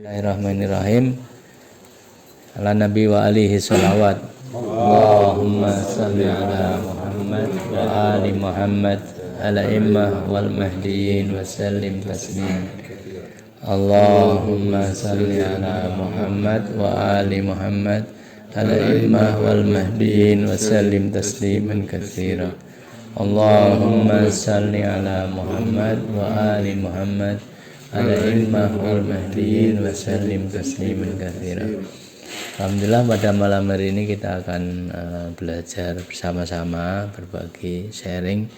Bismillahirrahmanirrahim. Ala Nabi wa alihi sholawat. Allahumma salli ala Muhammad wa ali Muhammad ala immah wal mahdiyin wa sallim taslim. Allahumma salli ala Muhammad wa ali Muhammad ala immah wal mahdiyin wa sallim tasliman katsira. Allahumma salli ala Muhammad wa ali Muhammad ala immah wal mahdiyin wa sallim tasliman katsira. Alhamdulillah pada malam hari ini kita akan belajar bersama-sama, berbagi, sharing.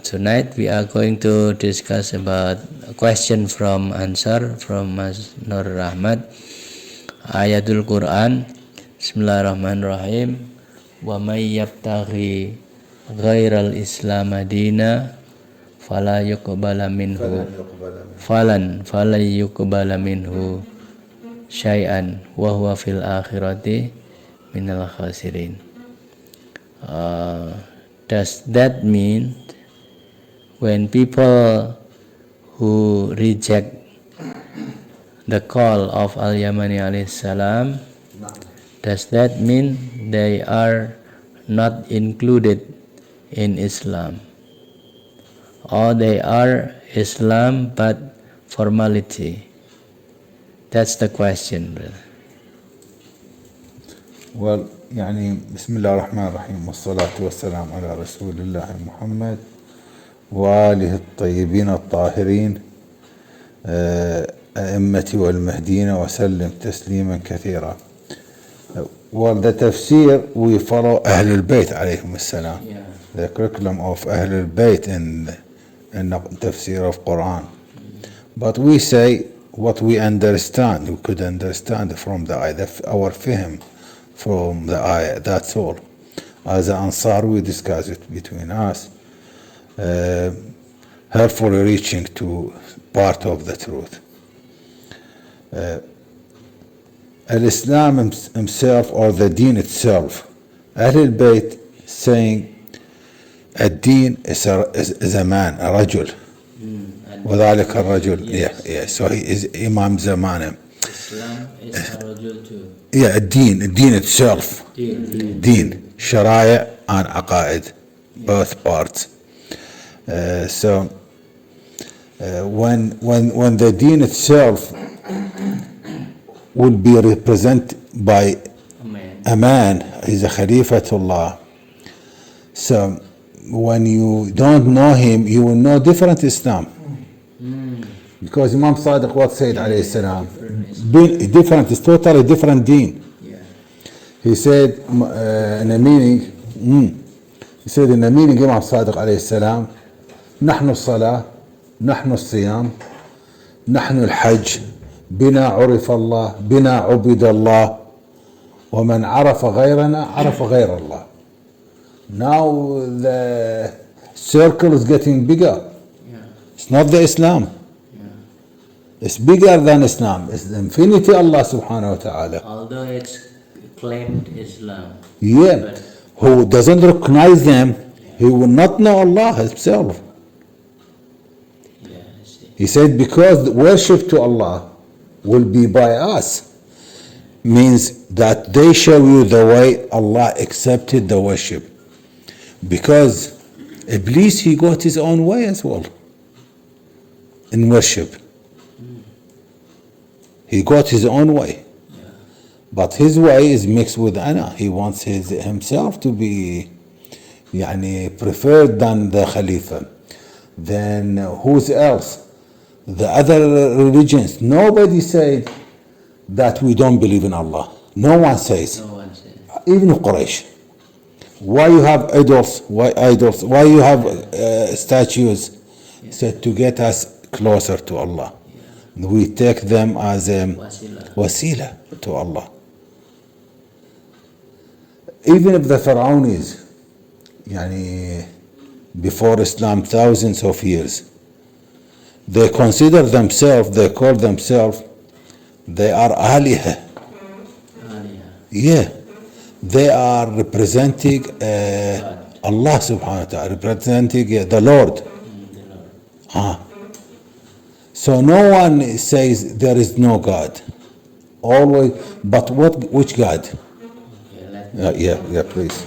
Tonight we are going to discuss about a question from answer from Mas Nur Rahmat. Ayatul Quran. Bismillahirrahmanirrahim. Wa may yabtaghi ghairal islam dina fala yuqbala minhu syai'an wa huwa fil akhirati minal khasirin. Does that mean when people who reject the call of Al-Yamani alayhi salam, does that mean they are not included in Islam, or they are Islam but formality? That's the question, brother. Well, بسم الله الرحمن الرحيم والصلاة والسلام على رسول الله محمد وآله الطيبين الطاهرين أئمة والمهديين وسلم تسليما كثيرا. Well, the tafsir, we follow أهل البيت عليهم السلام. The curriculum of أهل البيت in tafsir of Quran. But we say what we understand, we could understand from the ayah, our fahm from the ayah, that's all. As an Ansar, we discuss it between us, helpfully reaching to part of the truth. Al-Islam himself, or the deen itself, Ahlul Bayt saying الدين is a man, a رجل. وذلك الرجل, so he is Imam Zamana. Islam is a rajul too. الدين itself, deen, shara'i and aqaid, both parts. So when the deen itself will be represented by a man, he's a Khalifatullah. So when you don't know him, you will know different Islam. Because Imam Sadiq, what said alayhi salam, different, it's totally different deen. He said in a meaning, Imam Sadiq alayhi salam, نحن الصلاة, نحن الصيام, نحن الحج, بنا عرف الله, بنا عبد الله, ومن عرف غيرنا عرف غير الله. Now the circle is getting bigger. It's not the Islam. It's bigger than Islam. It's the infinity Allah subhanahu wa ta'ala. Although it's claimed Islam. Who doesn't recognize them, he will not know Allah himself. He said, because the worship to Allah will be by us, means that they show you the way Allah accepted the worship. Because Iblis, he got his own way as well in worship. He got his own way. But his way is mixed with ana. He wants himself to be preferred than the Khalifa. Then who's else? The other religions. Nobody said that we don't believe in Allah. No one says. Even Quraysh. Why you have idols? Why idols? Why you have statues? Said to get us closer to Allah. We take them as a wasila to Allah. Even if the Pharaohs, before Islam, thousands of years, they consider themselves, they call themselves, they are alihah. They are representing Allah subhanahu wa ta'ala, representing the Lord. So no one says there is no God. Always, but which God? Yeah, please.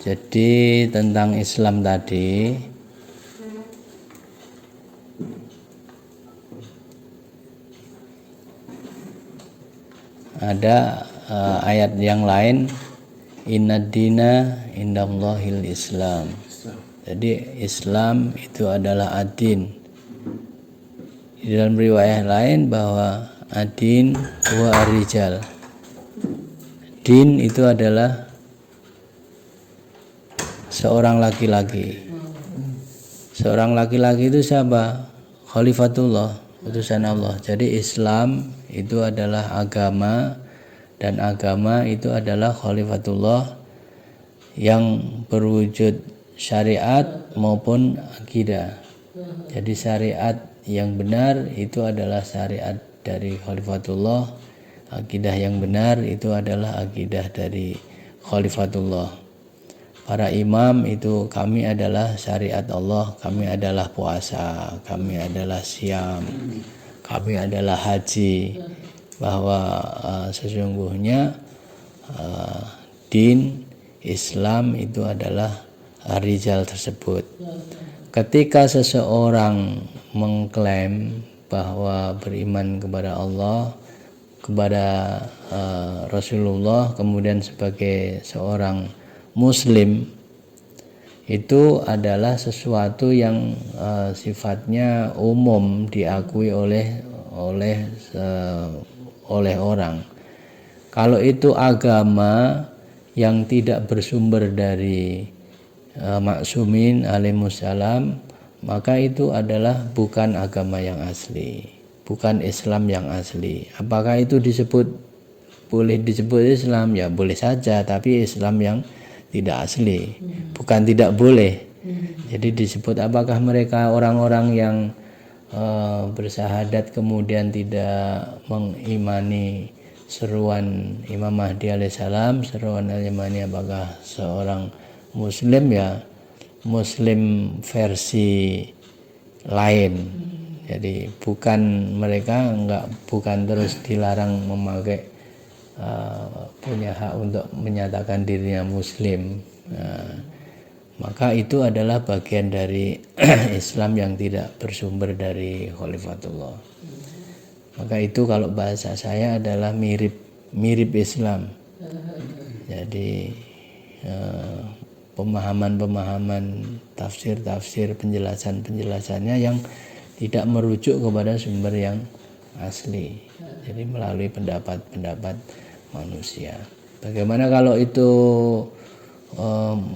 Jadi tentang Islam tadi, ada ayat yang lain, Innad dina indallahil Islam. Jadi Islam itu adalah ad-din. Di dalam riwayat lain bahwa ad-din huwa ar-rijal. Din itu adalah seorang laki-laki. Seorang laki-laki itu siapa? Khalifatullah, utusan Allah. Jadi Islam itu adalah agama, dan agama itu adalah khalifatullah yang berwujud syariat maupun akidah. Jadi syariat yang benar itu adalah syariat dari khalifatullah, akidah yang benar itu adalah akidah dari khalifatullah. Para imam itu, kami adalah syariat Allah, kami adalah puasa, kami adalah siam, kami adalah haji, bahwa sesungguhnya din Islam itu adalah rijal tersebut. Ketika seseorang mengklaim bahwa beriman kepada Allah, kepada Rasulullah, kemudian sebagai seorang Muslim, itu adalah sesuatu yang sifatnya umum diakui oleh orang. Kalau itu agama yang tidak bersumber dari maksumin alaihissalam, maka itu adalah bukan agama yang asli, bukan Islam yang asli. Apakah itu boleh disebut Islam? Ya boleh saja, tapi Islam yang tidak asli, bukan tidak boleh. Jadi disebut, apakah mereka orang-orang yang bersyahadat kemudian tidak mengimani seruan Imam Mahdi alaihissalam, seruan al-Yamani, apakah seorang Muslim? Ya Muslim versi lain. Jadi bukan terus dilarang memakai punya hak untuk menyatakan dirinya Muslim. Maka itu adalah bagian dari Islam yang tidak bersumber dari khalifatullah. Maka itu kalau bahasa saya adalah mirip Islam. Jadi pemahaman-pemahaman, tafsir-tafsir, penjelasannya yang tidak merujuk kepada sumber yang asli. Jadi melalui pendapat-pendapat manusia. Bagaimana kalau itu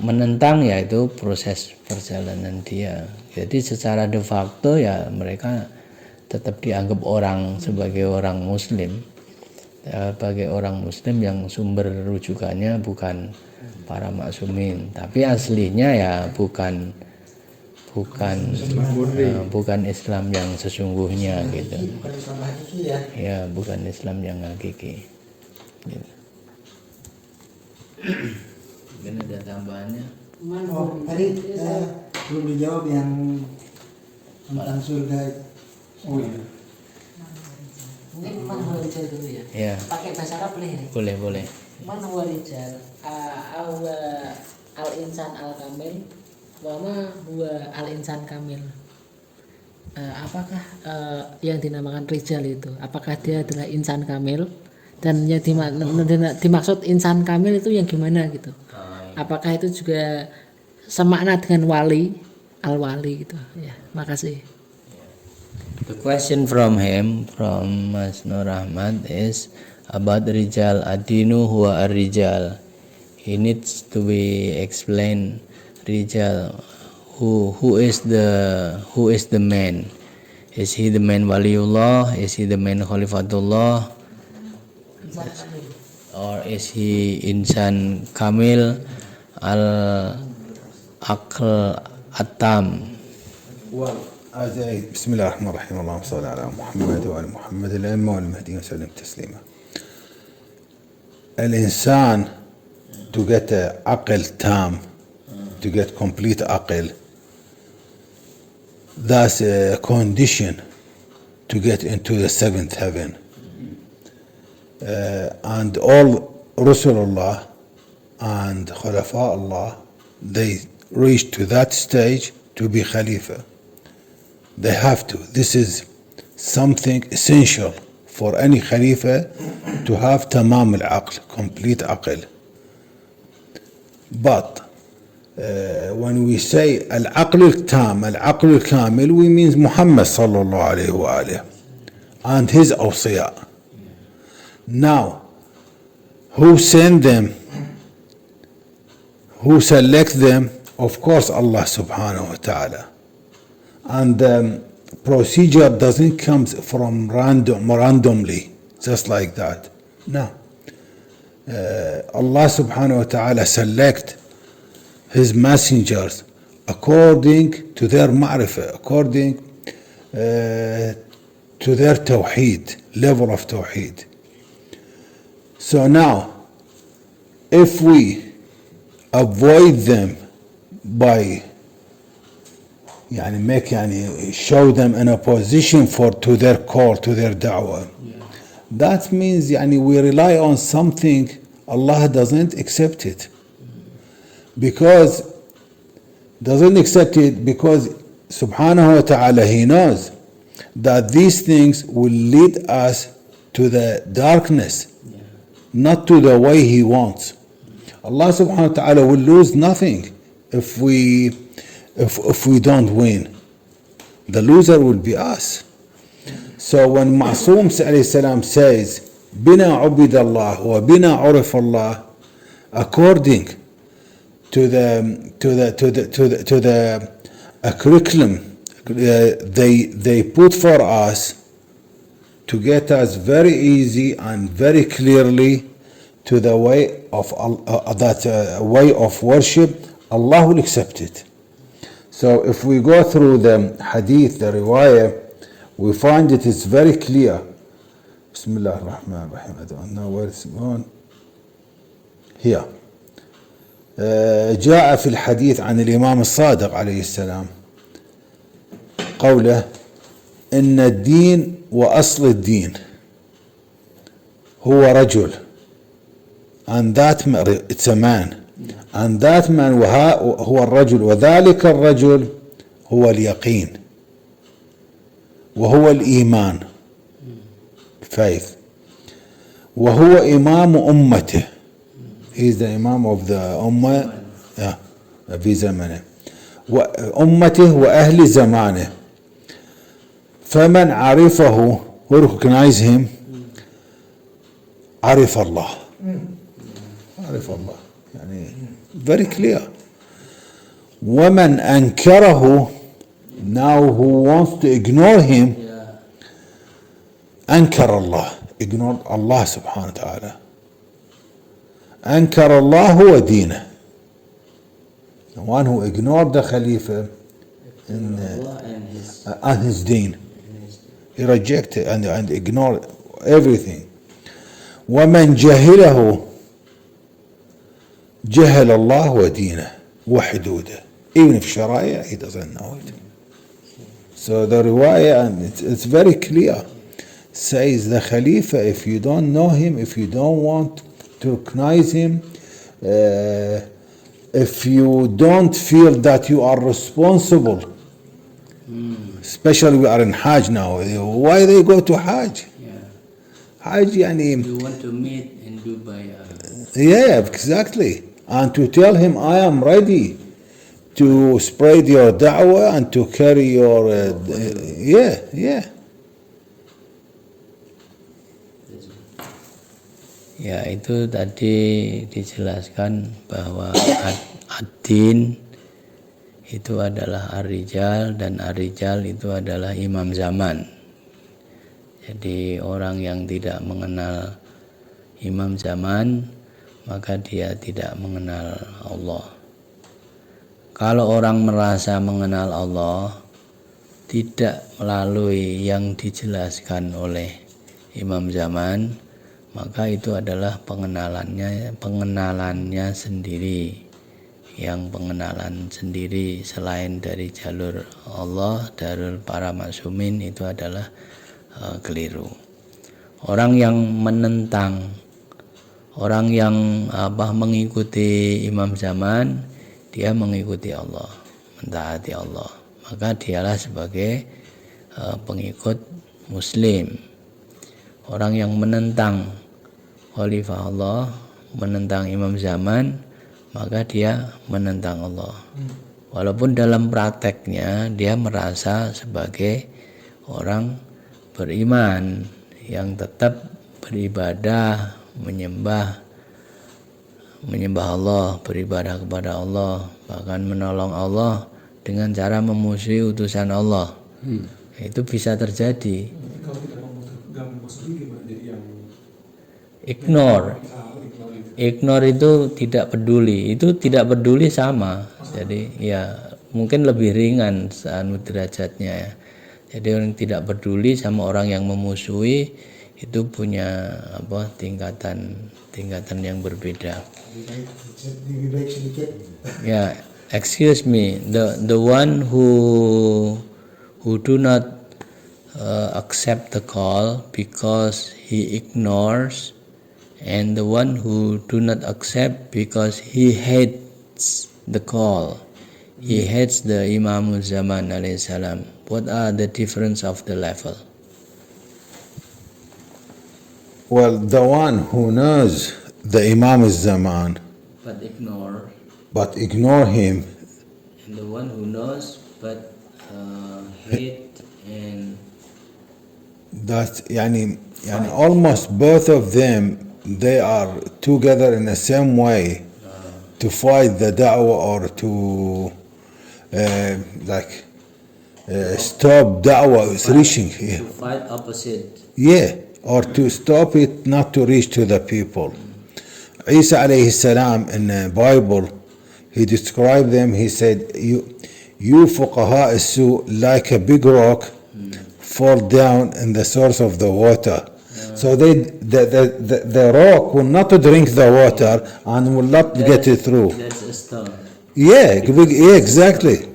menentang, yaitu proses perjalanan dia. Jadi secara de facto ya mereka tetap dianggap sebagai orang Muslim, sebagai orang Muslim yang sumber rujukannya bukan para maksumin, tapi aslinya ya bukan Islam yang sesungguhnya gitu. Ya bukan Islam yang hakiki. Gitu. Mungkin ada tambahannya. Tadi belum dijawab yang tentang surga. Oh iya. Mungkin man huwa rijal dulu ya. Ya. Pakai bahasa Arab boleh nih. Boleh. Man huwa rijal. Huwa al-insan al-kamil. Wa ma huwa al-insan kamil. Apakah yang dinamakan rijal itu? Apakah dia adalah insan kamil? Dan yang dimaksud insan kamil itu yang gimana gitu? Apakah itu juga semakna dengan wali, al-wali gitu? Ya, makasih. The question from Mas Nur Ahmad is about rijal. Ad-dinu huwa ar-rijal. He needs to be explained. Rijal, who is the man? Is he the man waliullah? Is he the man khalifatullah? Or is he insan kamil al-aql at-tam? بسم الله الرحمن الرحيم. اللهم صل على محمد وعلى محمد الأئمة والمهدي وسلم تسليما. الإنسان to get عقل تام, to get complete عقل, That's a condition to get into the seventh heaven. And all Rasulullah and Khulafa Allah, they reach to that stage to be Khalifa. They have to. This is something essential for any Khalifa to have tamam al-aql, complete aql. But when we say al-aql al-tam, al-aql al-kamil, we mean Muhammad sallallahu alayhi wa alayhi and his awsiya. Now, who sent them? Who select them? Of course, Allah subhanahu wa ta'ala. And the procedure doesn't come from randomly, just like that. No. Allah subhanahu wa ta'ala select his messengers according to their ma'rifah, according to their tawheed, level of tawheed. So now, if we avoid them by show them in a position to their call, to their da'wah, that means we rely on something Allah doesn't accept it. Because subhanahu wa ta'ala, he knows that these things will lead us to the darkness, not to the way he wants. Allah subhanahu wa ta'ala will lose nothing if we don't win. The loser will be us. So when Ma'soom alayhi salam says, Bina ubid Allah wa bina urif Allah, according to the curriculum they put for us to get us very easy and very clearly to the way of that way of worship, Allah will accept it. So if we go through the hadith, the riwayah, we find it is very clear. Bismillah ar-Rahman ar-Rahim. I don't know where it's going. Here. جاء في الحديث عن الإمام الصادق عليه السلام قوله إن الدين وأصل الدين هو رجل, and that man, it's a man, and that man هو الرجل, وذلك الرجل هو اليقين وهو الإيمان, faith, وهو إمام أمته, he is the imam of the ummah, في زمنه, وأمته وأهل زمانه, فمن عرفه, who recognize him, عرف الله, عرف الله, very clear. ومن أنكره, now who wants to ignore him, أنكر الله, ignored Allah subhanahu wa ta'ala. أنكر الله ودينه, the one who ignored the Khalifa and his deen, he rejected and ignored everything. ومن جهله جهل الله ودينه وحدوده, even if Sharia he doesn't know it. So the riwayah, and it's very clear, says the Khalifa, if you don't know him, if you don't want to recognize him, if you don't feel that you are responsible, especially we are in Hajj now, why they go to Hajj? Hajj, you want to meet in Dubai. Yeah, exactly. And to tell him, I am ready to spread your da'wah and to carry your, Ya, itu tadi dijelaskan bahwa ad-din itu adalah ar-rijal, dan ar-rijal itu adalah imam zaman. Jadi orang yang tidak mengenal imam zaman, maka dia tidak mengenal Allah. Kalau orang merasa mengenal Allah tidak melalui yang dijelaskan oleh imam zaman, maka itu adalah pengenalannya sendiri, yang pengenalan sendiri selain dari jalur Allah, jalur para maksumin, itu adalah keliru. Orang yang menentang, orang yang mengikuti imam zaman, dia mengikuti Allah, mentaati Allah, maka dialah sebagai pengikut muslim. Orang yang menentang khalifah Allah, menentang imam zaman, maka dia menentang Allah. Walaupun dalam prakteknya dia merasa sebagai orang beriman yang tetap beribadah, menyembah Allah, beribadah kepada Allah, bahkan menolong Allah dengan cara memusuhi utusan Allah. Itu bisa terjadi. Kalau kita memusuhi gimana? Jadi yang Ignore itu tidak peduli. Itu tidak peduli sama. Jadi ya mungkin lebih ringan derajatnya ya. Jadi orang tidak peduli sama orang yang memusuhi itu punya tingkatan yang berbeda. Lebih baik sedikit. Ya, excuse me, the one who do not accept the call because he ignores, and the one who do not accept because he hates the call, he hates the Imam Zaman alaihi salam. What are the difference of the level? Well, the one who knows the Imam al-Zaman But ignore, but ignore him, and the one who knows but hate and that yani almost both of them, they are together in the same way to fight the da'wah or to stop da'wah is reaching here. to fight opposite. Yeah, or to stop it not to reach to the people. Isa alayhi salam in the Bible, he described them, he said, you fuqaha as-su, like a big rock fall down in the source of the water. So the rock will not drink the water and will not get it through. That's a stone. Yeah, exactly.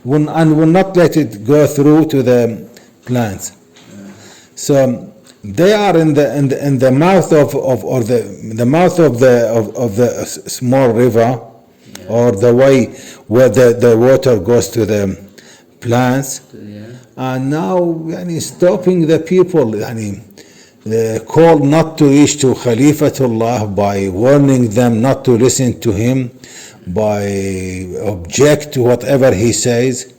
And will not let it go through to the plants. So they are in the mouth of the mouth of the small river, or the way where the water goes to the plants. And now stopping the people, called not to reach to Khalifatullah by warning them not to listen to him, by object to whatever he says.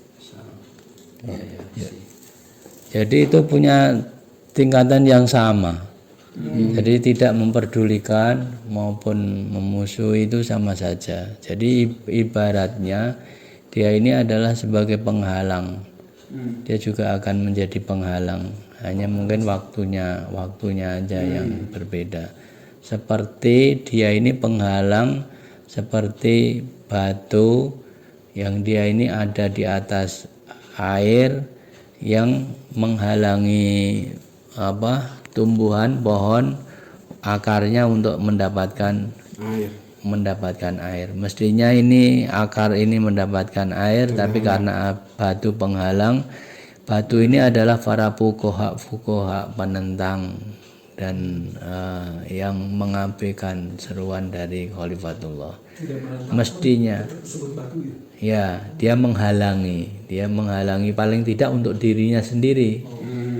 Jadi itu punya tingkatan yang sama. Jadi tidak memperdulikan maupun memusuhi itu sama saja. Jadi ibaratnya dia ini adalah sebagai penghalang. Dia juga akan menjadi penghalang. Hanya mungkin waktunya aja yang berbeda. Seperti dia ini penghalang, seperti batu yang dia ini ada di atas air yang menghalangi tumbuhan pohon akarnya untuk mendapatkan air. Mestinya ini akar ini mendapatkan air, tapi karena batu penghalang, batu ini adalah para fuqaha penentang dan yang mengabaikan seruan dari Khalifatullah. Mestinya ya dia menghalangi paling tidak untuk dirinya sendiri.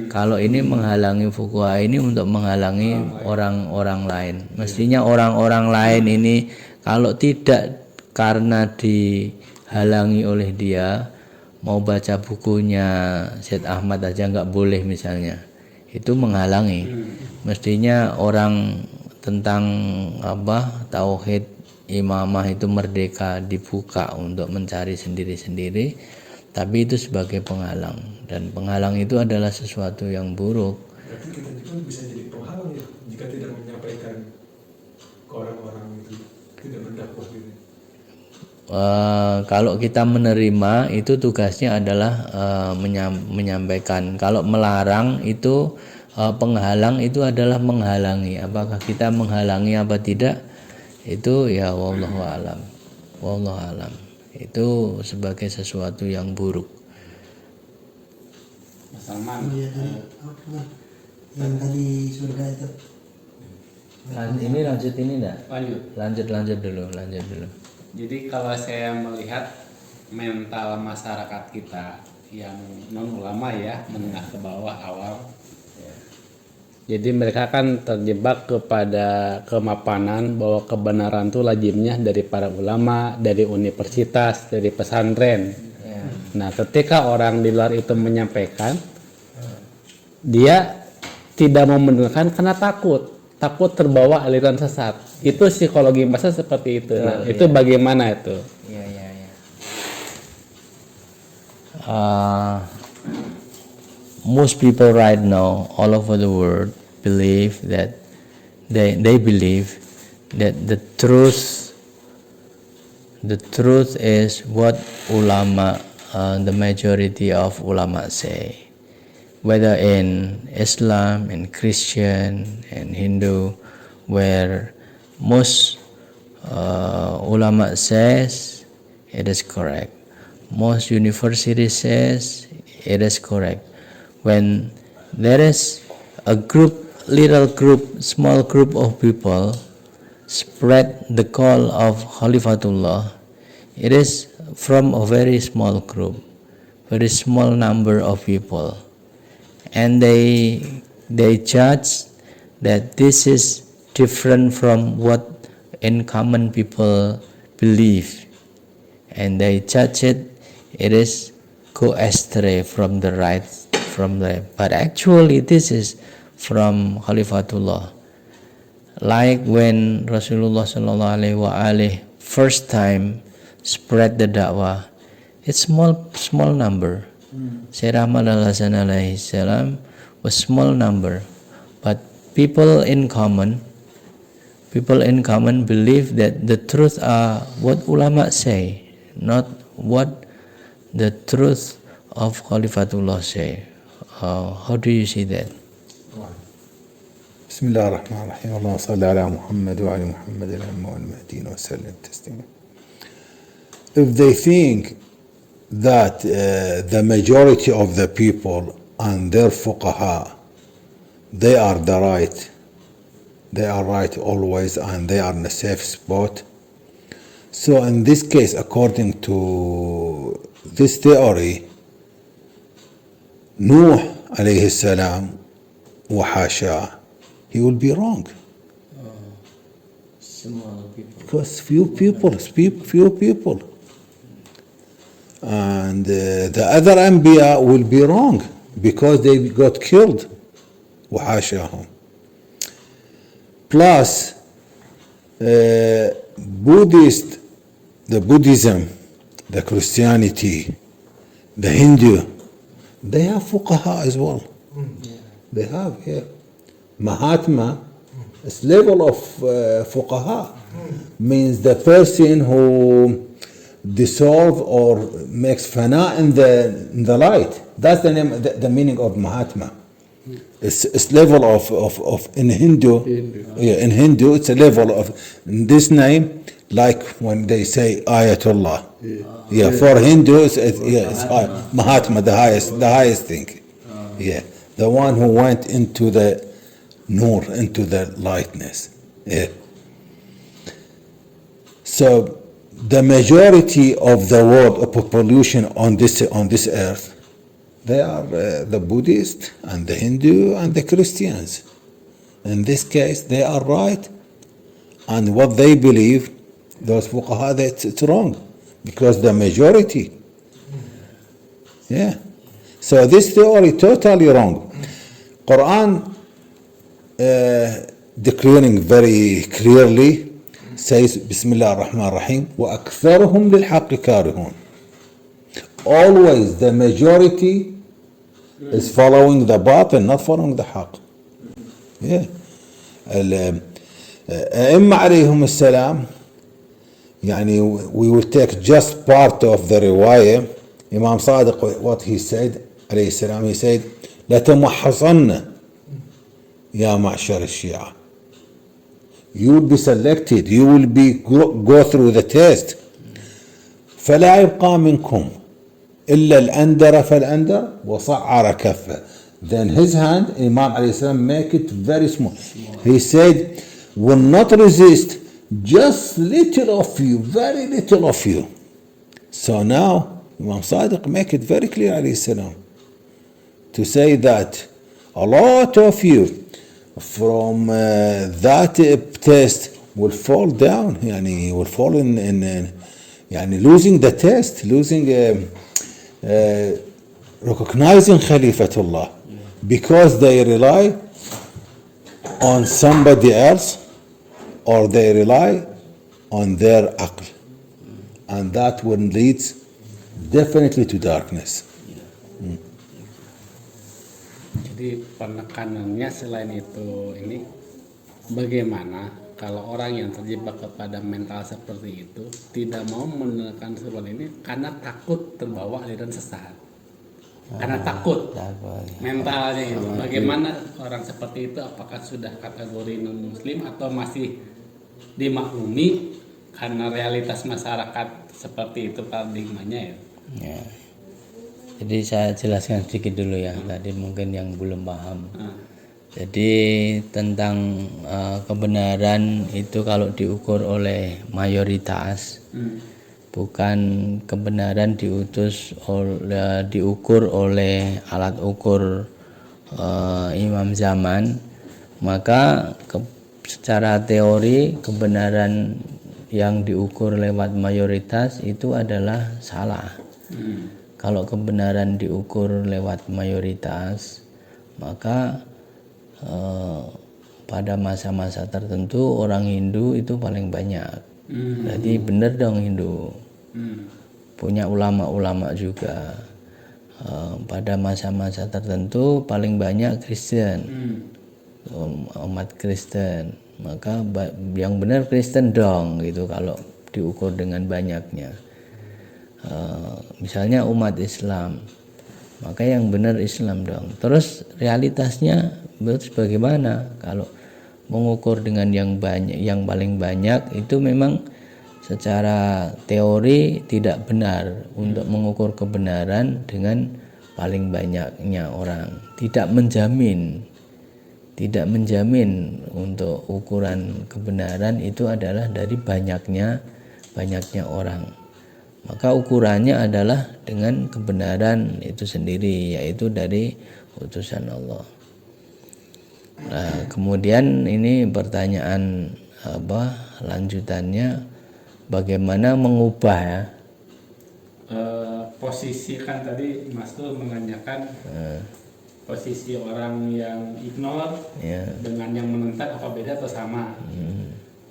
Kalau ini menghalangi fuqaha ini untuk menghalangi orang-orang lain. Mestinya orang-orang lain ini kalau tidak karena dihalangi oleh dia, mau baca bukunya Syed Ahmad aja nggak boleh misalnya, itu menghalangi. Mestinya orang tentang tauhid imamah itu merdeka, dibuka untuk mencari sendiri-sendiri, tapi itu sebagai penghalang, dan penghalang itu adalah sesuatu yang buruk. Berarti kita juga bisa jadi penghalang ya jika tidak menyampaikan ke orang-orang itu, tidak berdakwah gitu. Kalau kita menerima itu tugasnya adalah menyampaikan. Kalau melarang itu penghalang itu adalah menghalangi. Apakah kita menghalangi apa tidak? Itu ya wallahu alam. Wallahu alam. Itu sebagai sesuatu yang buruk. Mas Salman, Iya tadi apa? Yang tadi surga itu. Ini lanjut ini enggak? lanjut. Lanjut dulu. Jadi kalau saya melihat mental masyarakat kita yang non ulama ya, menengah ke bawah awam, jadi mereka kan terjebak kepada kemapanan bahwa kebenaran itu lazimnya dari para ulama, dari universitas, dari pesantren. Nah, ketika orang di luar itu menyampaikan, dia tidak mau mendengarkan karena takut terbawa aliran sesat. Itu psikologi masa seperti itu. Nah, itu bagaimana itu? Iya. Most people right now all over the world believe that they believe that the truth is what ulama, the majority of ulama say, whether in Islam, in Christian, and Hindu, where most ulama says it is correct, most university says it is correct. When there is a small group of people spread the call of Khalifatullah, it is from a very small group, very small number of people, and they judge that this is different from what in common people believe, and they judge it is go astray from the right, but actually this is from Khalifatullah. Like when Rasulullah sallallahu alaihi wasallam first time spread the da'wah, it's small number. Sayyidina Ahmad al-Hasan alaihi salam was small number, but people in common believe that the truth are what ulama say, not what the truth of Khalifatullah say. How do you see that? بسم الله الرحمن الرحيم اللهم صل على محمد وعلى محمد الأئمة والمهديين وسلم تسليما. If they think that the majority of the people and their fuqaha, they are right always, and they are in a safe spot, so in this case, according to this theory, Nuh alayhi salam wa hasha, he will be wrong. Small people. Because few people. And the other Anbiya will be wrong because they got killed. وحاشاهم. Plus, Buddhism, the Christianity, the Hindu, they have fuqaha as well. They have here. Mahatma, this level of fuqaha means the person who dissolve or makes fana in the light. That's the name, the meaning of Mahatma. It's level of in Hindu. Yeah, in Hindu it's a level of this name, like when they say Ayatollah. Yeah, for Hindu it's Mahatma, the highest thing. Yeah, the one who went into the nur, into the lightness. Yeah. So the majority of the world of population on this earth, they are the Buddhists and the Hindu and the Christians. In this case, they are right, and what they believe, those fuqaha, it's wrong, because the majority. Yeah. So this theory totally wrong. Quran declaring very clearly says, Bismillah ar-Rahman ar-Rahim, وَأَكْثَرُهُمْ لِلْحَقِّ كَارِهُونَ. Always the majority is following the batil, not following the haqq. Yeah. الأئمة عليهم السلام, يعني we will take just part of the riwayah. Imam Sadiq, what he said, عليه السلام, he said, لَتَمَحَّصَنَّ يا معشر الشيعة. You will be selected, you will be go through the test فلا يبقى منكم إلا الأندر فالأندر وصعر كفه. Then his hand, Imam alayhi salam, make it very small. He said, will not resist, just little of you, very little of you. So now, Imam Sadiq make it very clear alayhi salam, to say that a lot of you from that test will fall down, yani will fall in yani losing the test, losing recognizing Khalifatullah, because they rely on somebody else or they rely on their aql, and that will lead definitely to darkness. Jadi penekanannya selain itu ini bagaimana kalau orang yang terjebak kepada mental seperti itu tidak mau menekan sebuah ini karena takut terbawa aliran sesat. Karena takut mentalnya itu. Bagaimana orang seperti itu, apakah sudah kategori non muslim atau masih dimaklumi karena realitas masyarakat seperti itu paradigmanya ya? Ya. Jadi saya jelaskan sedikit dulu ya, tadi mungkin yang belum paham. Jadi tentang kebenaran itu kalau diukur oleh mayoritas, bukan kebenaran diukur oleh alat ukur imam zaman, maka secara teori kebenaran yang diukur lewat mayoritas itu adalah salah. Kalau kebenaran diukur lewat mayoritas, maka pada masa-masa tertentu orang Hindu itu paling banyak. Jadi benar dong Hindu. Punya ulama-ulama juga. Pada masa-masa tertentu paling banyak Kristen. Umat Kristen. Maka yang benar Kristen dong gitu kalau diukur dengan banyaknya. Misalnya umat Islam, maka yang benar Islam dong. Terus realitasnya bagaimana? Kalau mengukur dengan yang banyak, yang paling banyak itu memang secara teori tidak benar untuk mengukur kebenaran dengan paling banyaknya orang. Tidak menjamin untuk ukuran kebenaran itu adalah dari banyaknya orang. Maka ukurannya adalah dengan kebenaran itu sendiri, yaitu dari utusan Allah. Nah, kemudian ini pertanyaan lanjutannya, bagaimana mengubah ya? Posisi kan tadi Mas tuh menanyakan posisi orang yang ignore dengan yang menentang apa beda atau sama.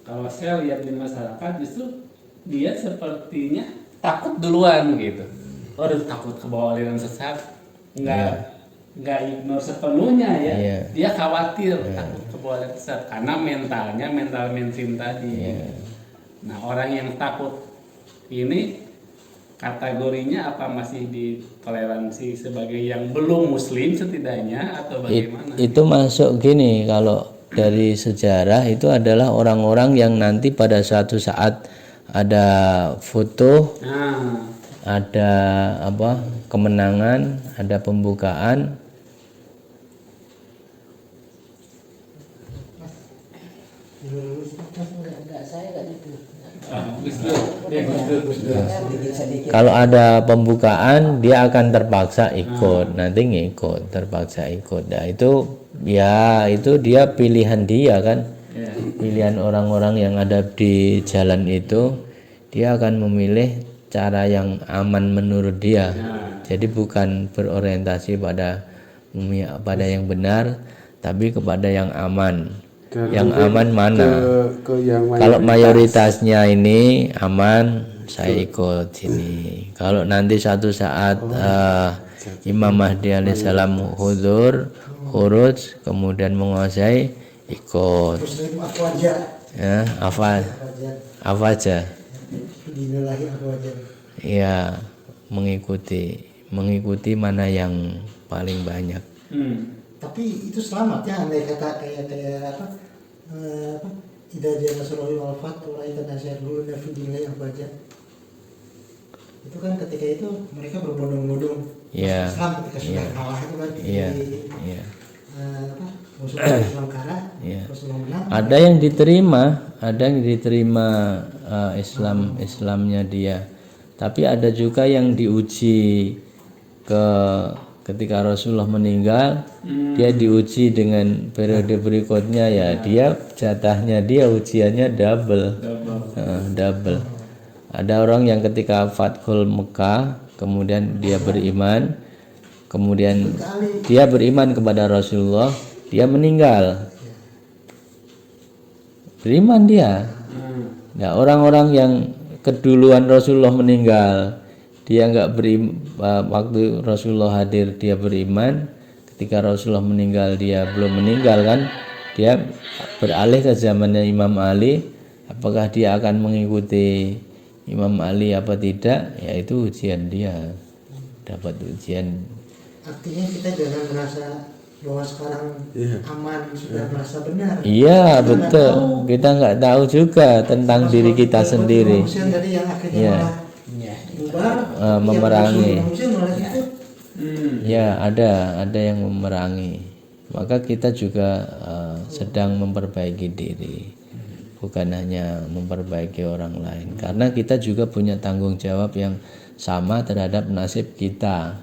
Kalau saya lihat di masyarakat justru dia sepertinya takut duluan gitu. Takut ke bawah aliran sesat, nggak ignore sepenuhnya ya. Dia khawatir takut ke bawah aliran sesat karena mental mainstream tadi. Nah, orang yang takut ini kategorinya apa, masih ditoleransi sebagai yang belum muslim setidaknya atau bagaimana? Itu masuk gini, kalau dari sejarah itu adalah orang-orang yang nanti pada suatu saat ada foto, ada kemenangan, ada pembukaan, kalau ada pembukaan dia akan terpaksa ikut, nanti ngikut, terpaksa ikut. Nah itu dia pilihan dia kan, pilihan orang-orang yang ada di jalan itu, dia akan memilih cara yang aman menurut dia. Jadi bukan berorientasi pada yang benar, tapi kepada yang aman. Yang aman mana? Kalau mayoritasnya ini aman, saya ikut sini. Kalau nanti suatu saat Imam Mahdi alaihissalam huruj, kemudian menguasai, ikut. Ya, apa aja? Ya, mengikuti mana yang paling banyak. Tapi itu selamat ya, andai kata kayak idza jaa nasrullahi wal fath wa ra'aita an-nasa yadkhuluna fi dinillahi afwaja. itu kan ketika itu mereka berbondong-bondong Iya. Islam ketika sudah Iya. kalah itu kan Iya. di Iya. musuh Islam kalah Iya. Rasulullah menang. Ada yang diterima Islamnya dia. Tapi ada juga yang diuji ketika Rasulullah meninggal, dia diuji dengan periode berikutnya ya, dia jatahnya dia ujiannya double. Double. Ada orang yang ketika Fathul Mekah kemudian dia beriman, kemudian dia beriman kepada Rasulullah, dia meninggal. Beriman dia. Nah, orang-orang yang keduluan Rasulullah meninggal, dia nggak waktu Rasulullah hadir dia beriman, ketika Rasulullah meninggal dia belum meninggal kan, dia beralih ke zamannya Imam Ali. Apakah dia akan mengikuti Imam Ali apa tidak? Ya itu ujian dia, dapat ujian. Artinya kita jangan merasa bahwa sekarang aman, sudah merasa benar. Iya Kita nggak betul, tahu. kita nggak tahu juga tentang diri kita sendiri. Manusia dari yang akhirnya Iya. malah bubar, Memerangi. manusia malah ikut. Ya ada yang memerangi. Maka kita juga sedang memperbaiki diri, bukan hanya memperbaiki orang lain. Karena kita juga punya tanggung jawab yang sama terhadap nasib kita.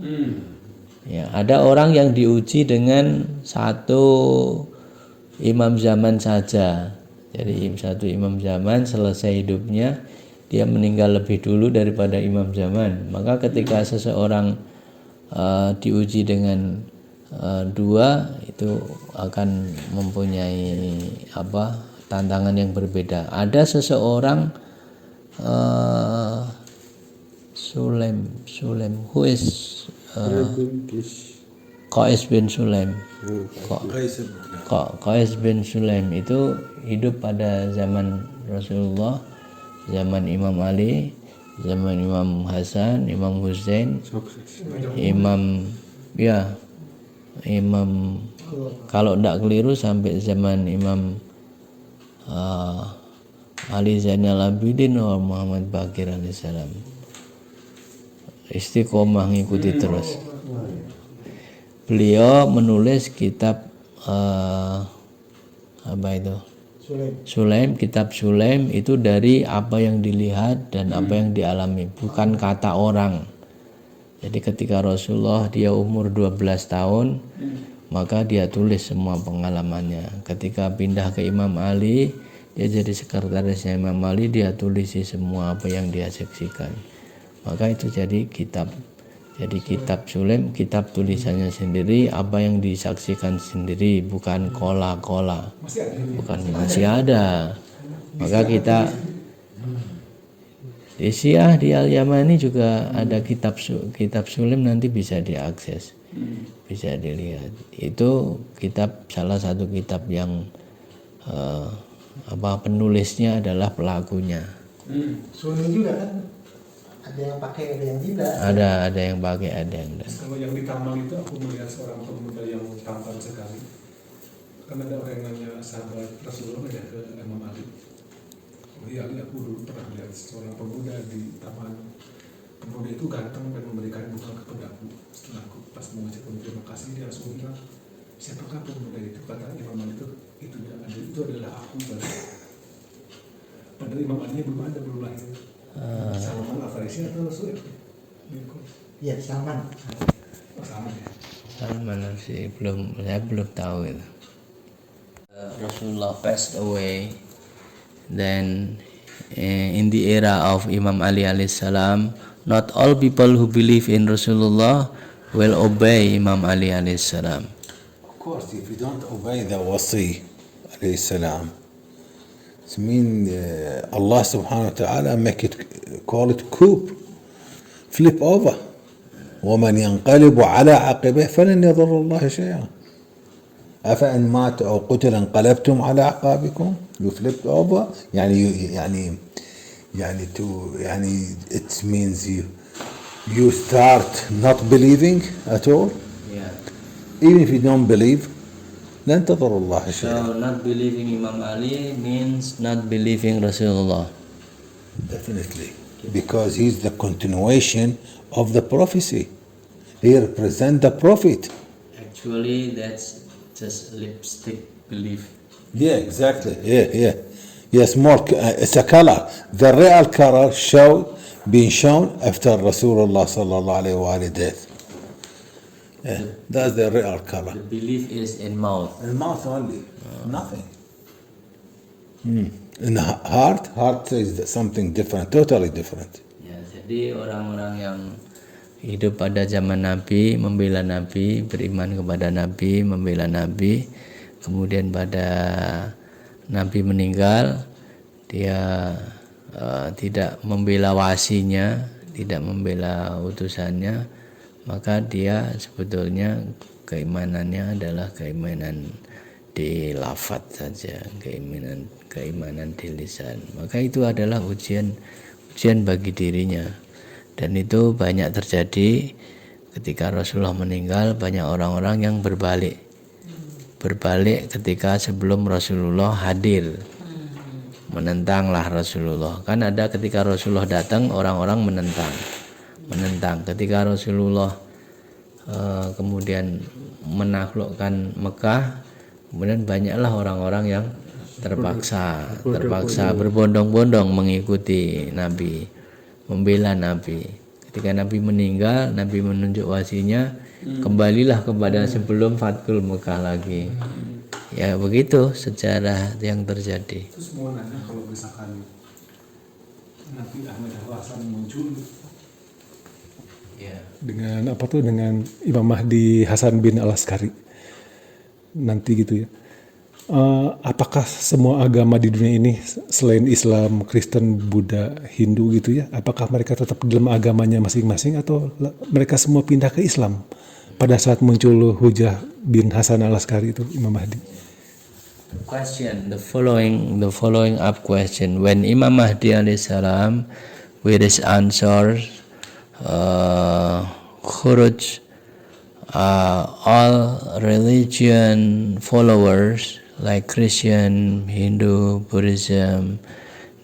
Ya, ada orang yang diuji dengan satu imam zaman saja. Jadi satu imam zaman selesai hidupnya, dia meninggal lebih dulu daripada imam zaman. Maka ketika seseorang diuji dengan dua, itu akan mempunyai tantangan yang berbeda. Ada seseorang Sulaim who is Qais bin Sulaim. Qais bin Sulaim itu hidup pada zaman Rasulullah, zaman Imam Ali, zaman Imam Hasan, Imam Hussein, Imam kalau tidak keliru sampai zaman Imam Ali Zainal Abidin wa Muhammad Baqir alaihissalam. Istiqomah ngikuti terus. Beliau menulis kitab Sulaim, kitab Sulaim itu dari apa yang dilihat dan apa yang dialami, bukan kata orang. Jadi ketika Rasulullah dia umur 12 tahun, maka dia tulis semua pengalamannya. Ketika pindah ke Imam Ali, dia jadi sekretarisnya Imam Ali, dia tulis semua apa yang dia saksikan. Maka itu jadi kitab. Jadi kitab Sulaim, kitab tulisannya sendiri, apa yang disaksikan sendiri, bukan kola-kola. Bukan, masih ada. Maka kita di Syiah di Al-Yamani juga ada kitab Sulaim, nanti bisa diakses. Bisa dilihat. Itu kitab, salah satu kitab yang penulisnya adalah pelakunya. Sunni juga kan, ada yang pakai, ada yang tidak. Ada yang pakai, ada yang tidak. Kalau yang di taman itu aku melihat seorang pemuda yang tampan sekali. Kan ada orang yang nanya sahabat Rasulullah ya ke Imam Ali. Oh iya, aku dulu pernah lihat seorang pemuda di taman. Pemuda itu ganteng dan memberikan bunga kepadaku. Setelah aku pas mengucapkan terima kasih, dia langsung bilang, siapakah pemuda itu? Kata Imam Ali itu adalah aku. Padahal Imam Ali belum lahir. Salman Al-Farisi atau Rasul? Iya, Salman. Oh, Salman ya. Salman sih saya belum tahu itu. Rasulullah passed away, then in the era of Imam Ali alaihissalam, not all people who believe in Rasulullah will obey Imam Ali alaihissalam. Of course, if you don't obey the wasi alayhi salam, it means Allah subhanahu wa ta'ala call it coup, flip over. ومن ينقلب على عقبه فلن يضر الله شيئا أفإن مات أو قتل انقلبتم على أعقابكم. You flipped over يعني it means you start not believing at all. Yeah. Even if you don't believe, لن تضر الله شيئا. So not believing Imam Ali means not believing Rasulullah. Definitely. because he's the continuation of the prophecy. He represents the prophet. Actually, that's just lipstick belief. Yeah, exactly. Yeah. Yes, more. It's a color. The real color being shown after Rasulullah sallallahu alaihi wasallam death. Yeah, that's the real color. The belief is in mouth. In mouth only, nothing. In the heart is something different, totally different. Ya, jadi orang-orang yang hidup pada zaman Nabi, membela Nabi, beriman kepada Nabi, membela Nabi, kemudian pada Nabi meninggal, dia tidak membela wasinya, tidak membela utusannya, maka dia sebetulnya keimanannya adalah keimanan di lafaz saja, keimanan di lisan. Maka itu adalah ujian bagi dirinya. Dan itu banyak terjadi ketika Rasulullah meninggal, banyak orang-orang yang berbalik ketika sebelum Rasulullah hadir, menentanglah Rasulullah. Kan ada ketika Rasulullah datang, orang-orang menentang. Ketika Rasulullah kemudian menaklukkan Mekah, kemudian banyaklah orang-orang yang terpaksa berbondong-bondong mengikuti Nabi, membela Nabi. Ketika Nabi meninggal, Nabi menunjuk wasinya, kembalilah kepada sebelum Fathul Mekah lagi. Ya begitu sejarah yang terjadi. Terus mau nanya, kalau misalkan Nabi Ahmad Al-Hasan muncul dengan Imam Mahdi Hasan bin Al-Askari nanti gitu ya, apakah semua agama di dunia ini selain Islam, Kristen, Buddha, Hindu gitu ya, apakah mereka tetap dalam agamanya masing-masing atau mereka semua pindah ke Islam pada saat muncul Hujah bin Hasan Al-Askari itu, Imam Mahdi? Question, the following up question. When Imam Mahdi alaihissalam with his answers, khuruj, all religion followers like Christian, Hindu, Buddhism,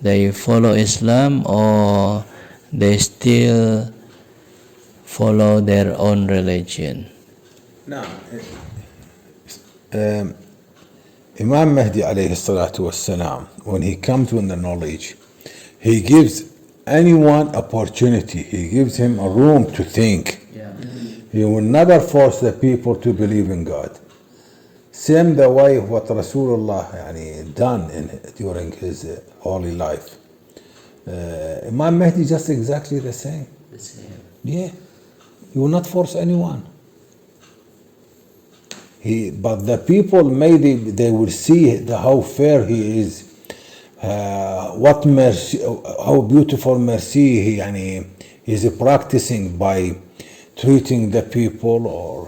they follow Islam or they still follow their own religion? No. Imam Mahdi alayhi salatu wassalam, when he comes with the knowledge, he gives anyone opportunity, he gives him a room to think. He will never force the people to believe in God. Same the way what Rasulullah done during his holy life. Imam Mahdi just exactly the same. Yeah, he will not force anyone. But the people maybe they will see how fair he is, what mercy, how beautiful mercy he is practicing by treating the people or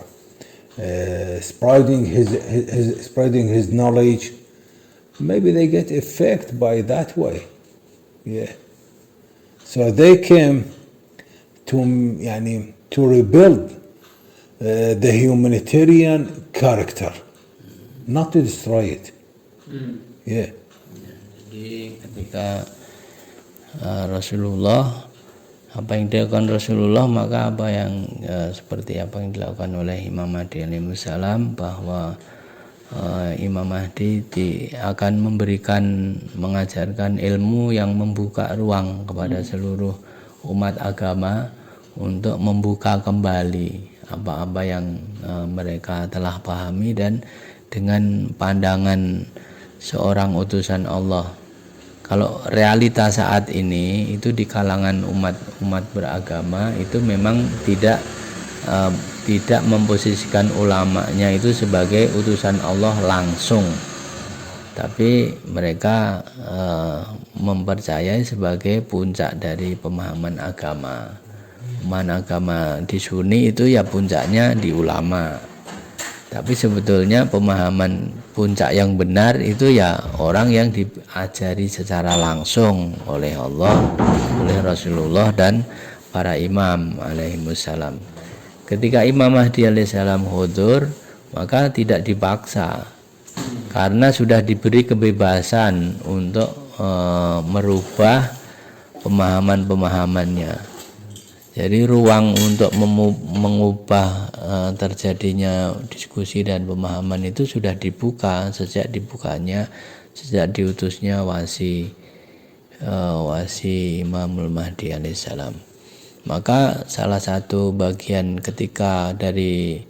spreading his knowledge. Maybe they get effect by that way. Yeah. So they came to rebuild the humanitarian character, not to destroy it. Yeah. Jadi ketika Rasulullah, apa yang dilakukan Rasulullah, maka apa yang seperti apa yang dilakukan oleh Imam Mahdi alaihissalam, bahwa Imam Mahdi akan mengajarkan ilmu yang membuka ruang kepada seluruh umat agama untuk membuka kembali apa-apa yang mereka telah pahami, dan dengan pandangan seorang utusan Allah. Kalau realita saat ini itu di kalangan umat beragama itu memang tidak memposisikan ulamanya itu sebagai utusan Allah langsung, tapi mereka mempercayai sebagai puncak dari pemahaman agama. Pemahaman agama di Sunni itu ya puncaknya di ulama, tapi sebetulnya pemahaman puncak yang benar itu ya orang yang diajari secara langsung oleh Allah, oleh Rasulullah dan para imam alaihimussalam. Ketika Imam Mahdi alaihissalam hudur, maka tidak dipaksa, karena sudah diberi kebebasan untuk merubah pemahaman-pemahamannya. Jadi ruang untuk mengubah terjadinya diskusi dan pemahaman itu sudah dibuka sejak diutusnya wasi Imamul Mahdi alaihissalam. Maka salah satu bagian ketika dari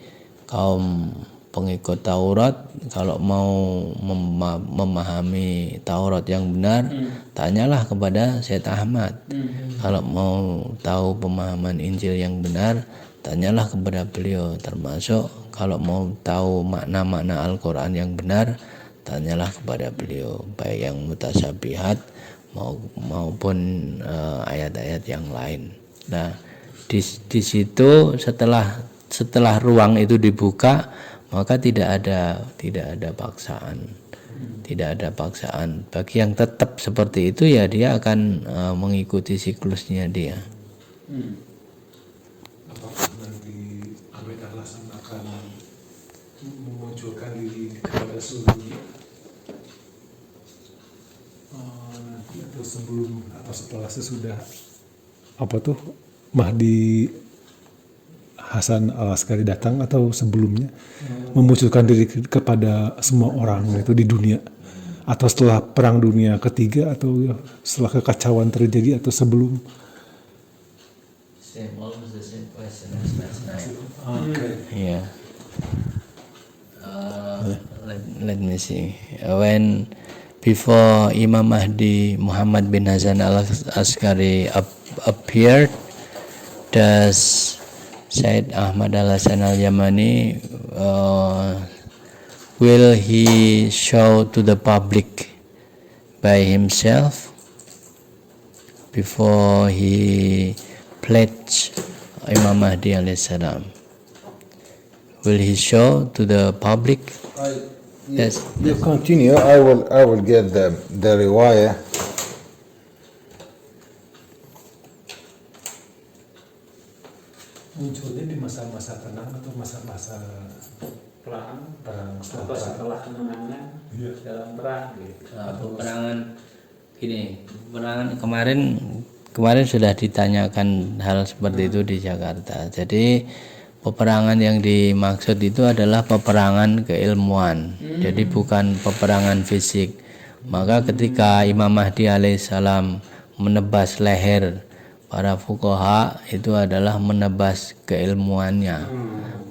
kaum pengikut Taurat kalau mau memahami Taurat yang benar, tanyalah kepada Syed Ahmad. Kalau mau tahu pemahaman Injil yang benar, tanyalah kepada beliau. Termasuk kalau mau tahu makna-makna Al-Quran yang benar, tanyalah kepada beliau, baik yang mutasyabihat maupun ayat-ayat yang lain. Nah, di situ setelah ruang itu dibuka, maka tidak ada paksaan. Tidak ada paksaan. Bagi yang tetap seperti itu ya dia akan mengikuti siklusnya dia. Apakah nanti Ahmed Al-Hasan akan memunculkan diri kepada seluruhnya? Nanti atau sebelum atau setelah sesudah Mahdi Hasan Al-Askari datang atau sebelumnya memunculkan diri kepada semua orang itu di dunia, atau setelah Perang Dunia Ketiga, atau setelah kekacauan terjadi, atau sebelum? Almost the same question as last night. Okay. Yeah. Let me see. When before Imam Mahdi Muhammad bin Hasan al-Askari appeared, does Syed Ahmad Al-Hasan Al-Yamani will he show to the public by himself before he pledge Imam Mahdi alaihissalam? Will he show to the public? Yes. You continue. I will get the riwayah. Munculnya di masa-masa tenang atau masa-masa perang setelah perang? setelah kemenangan dalam perang gitu. Peperangan gini, peperangan kemarin sudah ditanyakan hal seperti itu di Jakarta. Jadi peperangan yang dimaksud itu adalah peperangan keilmuan. Jadi bukan peperangan fisik. Maka ketika Imam Mahdi alaihissalam menebas leher para fuqaha, itu adalah menebas keilmuannya.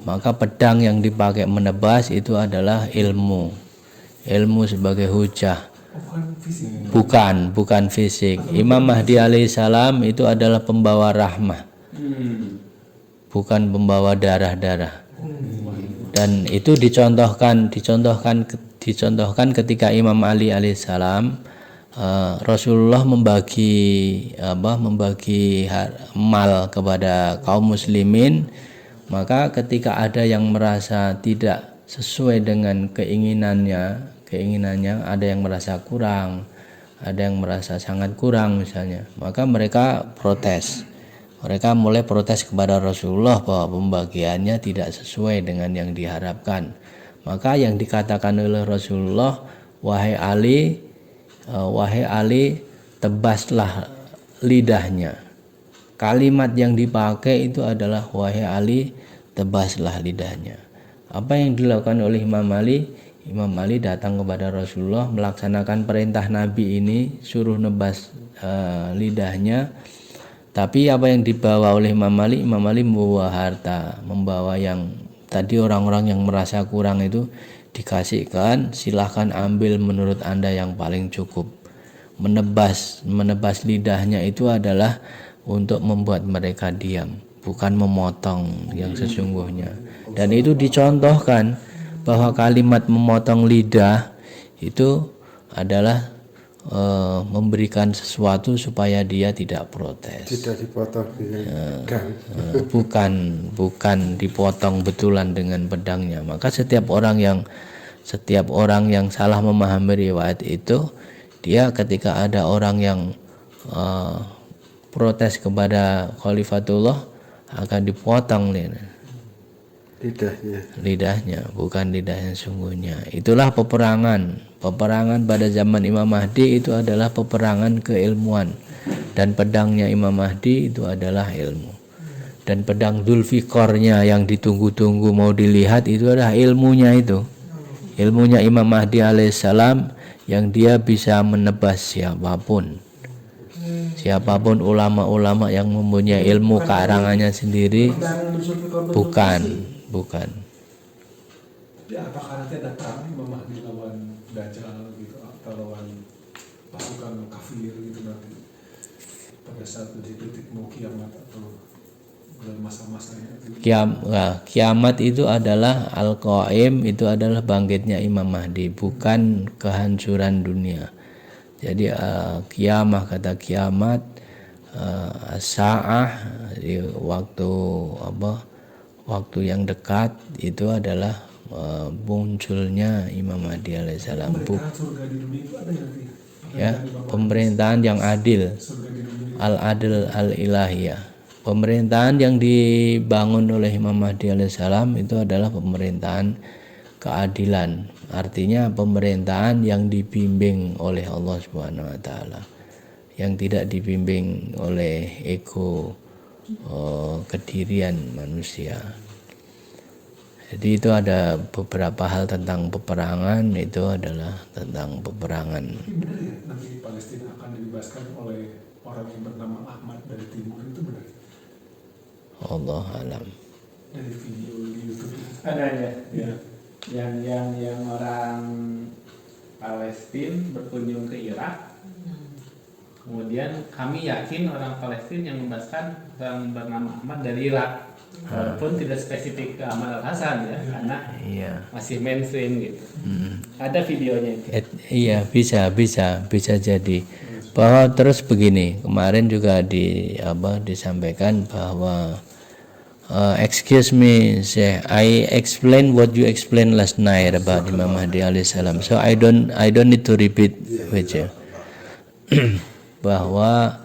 Maka pedang yang dipakai menebas itu adalah ilmu sebagai hujah, bukan fisik. Imam Mahdi alaihissalam itu adalah pembawa rahmah, bukan pembawa darah-darah. Dan itu dicontohkan ketika Imam Ali alaihissalam, Rasulullah membagi mal kepada kaum muslimin. Maka ketika ada yang merasa tidak sesuai dengan keinginannya, ada yang merasa kurang, ada yang merasa sangat kurang misalnya, maka mereka protes. Mereka mulai protes kepada Rasulullah bahwa pembagiannya tidak sesuai dengan yang diharapkan. Maka yang dikatakan oleh Rasulullah, wahai Ali, tebaslah lidahnya. Kalimat yang dipakai itu adalah wahai Ali, tebaslah lidahnya. Apa yang dilakukan oleh Imam Ali? Imam Ali datang kepada Rasulullah melaksanakan perintah Nabi ini, suruh nebas lidahnya. Tapi apa yang dibawa oleh Imam Ali? Imam Ali membawa harta, membawa yang tadi orang-orang yang merasa kurang itu dikasihkan, silahkan ambil menurut Anda yang paling cukup. Menebas lidahnya itu adalah untuk membuat mereka diam, bukan memotong yang sesungguhnya. Dan itu dicontohkan bahwa kalimat memotong lidah itu adalah memberikan sesuatu supaya dia tidak protes. Tidak dipotong. Bukan dipotong betulan dengan pedangnya. Maka setiap orang yang salah memahami riwayat itu, dia ketika ada orang yang protes kepada Khalifatullah akan dipotong lidahnya, bukan lidahnya sungguhnya. Itulah peperangan pada zaman Imam Mahdi, itu adalah peperangan keilmuan, Dan pedangnya Imam Mahdi itu adalah ilmu. Dan pedang Dzulfiqarnya yang ditunggu-tunggu mau dilihat itu adalah ilmunya itu. Ilmunya Imam Mahdi alaihissalam yang dia bisa menebas siapapun. Siapapun ulama-ulama yang mempunyai ilmu karangannya sendiri, bukan. Tapi apakah nanti ada perang Imam Mahdi lawan Dajjal gitu atau lawan pasukan kafir gitu nanti pada saat titik mau kiamat atau dalam masa-masanya gitu. Kiamat itu adalah Al-Qaim, itu adalah bangkitnya Imam Mahdi, bukan kehancuran dunia. Jadi kiamah, kata kiamat, sa'ah, waktu yang dekat itu adalah munculnya Imam Mahdi alaihissalam. Pemerintahan surga di dunia itu ada nanti. Ya, pemerintahan yang adil, al-adil al-ilahiyah. Pemerintahan yang dibangun oleh Imam Mahdi alaihissalam itu adalah pemerintahan keadilan. Artinya pemerintahan yang dibimbing oleh Allah Subhanahu wa taala. Yang tidak dibimbing oleh ego, kedirian manusia. Jadi itu ada beberapa hal tentang peperangan, itu adalah tentang peperangan. Benar ya nanti Palestina akan dibebaskan oleh orang yang bernama Ahmad dari timur, itu benar? Allah alam. Dari video di YouTube Ada ya. Yang orang Palestina berkunjung ke Irak. Kemudian kami yakin orang Palestina yang membebaskan orang bernama Ahmad dari Irak. Walaupun tidak spesifik ke Ahmad Al-Hasan ya, karena masih mainstream gitu. Ada videonya itu. Iya, bisa jadi. Bahwa terus begini, kemarin juga disampaikan bahwa excuse me, I explain what you explained last night about Imam Mahdi alaihissalam. So I don't need to repeat with you. Bahwa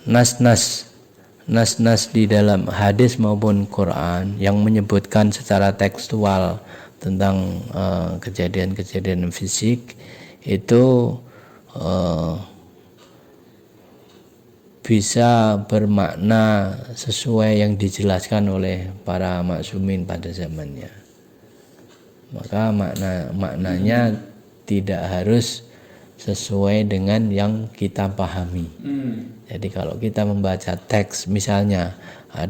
nas-nas di dalam hadis maupun Quran yang menyebutkan secara tekstual tentang kejadian-kejadian fisik itu bisa bermakna sesuai yang dijelaskan oleh para maksumin pada zamannya. Maka maknanya tidak harus sesuai dengan yang kita pahami. Jadi kalau kita membaca teks, misalnya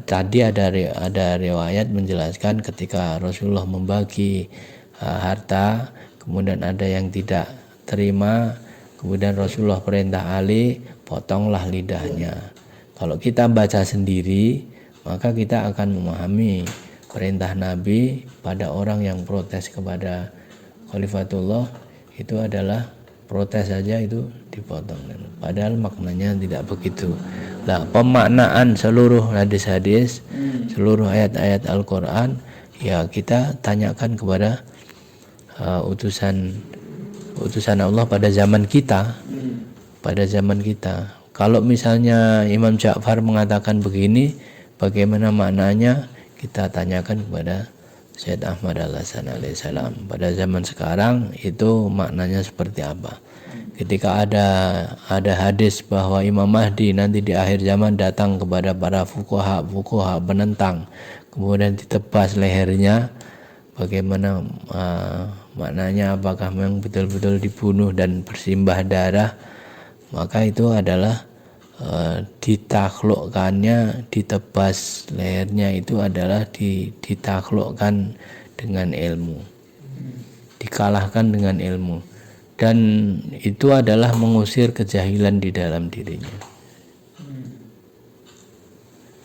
tadi ada riwayat menjelaskan ketika Rasulullah membagi harta, kemudian ada yang tidak terima, kemudian Rasulullah perintah Ali, potonglah lidahnya. Kalau kita baca sendiri, maka kita akan memahami perintah Nabi pada orang yang protes kepada Khalifatullah itu adalah protes saja itu dipotong. Padahal maknanya tidak begitu. Nah, pemaknaan seluruh hadis-hadis, seluruh ayat-ayat Al-Quran, ya kita tanyakan kepada utusan Allah pada zaman kita. Kalau misalnya Imam Ja'far mengatakan begini, bagaimana maknanya? Kita tanyakan kepada Syed Ahmad Al-Hasan alaihissalam. Pada zaman sekarang itu maknanya seperti apa? Ketika ada hadis bahwa Imam Mahdi nanti di akhir zaman datang kepada para fuqaha penentang, kemudian ditebas lehernya, bagaimana maknanya? Apakah memang betul-betul dibunuh dan bersimbah darah? Maka itu adalah ditaklukkannya, ditebas lehernya itu adalah ditaklukkan dengan ilmu, dikalahkan dengan ilmu, dan itu adalah mengusir kejahilan di dalam dirinya.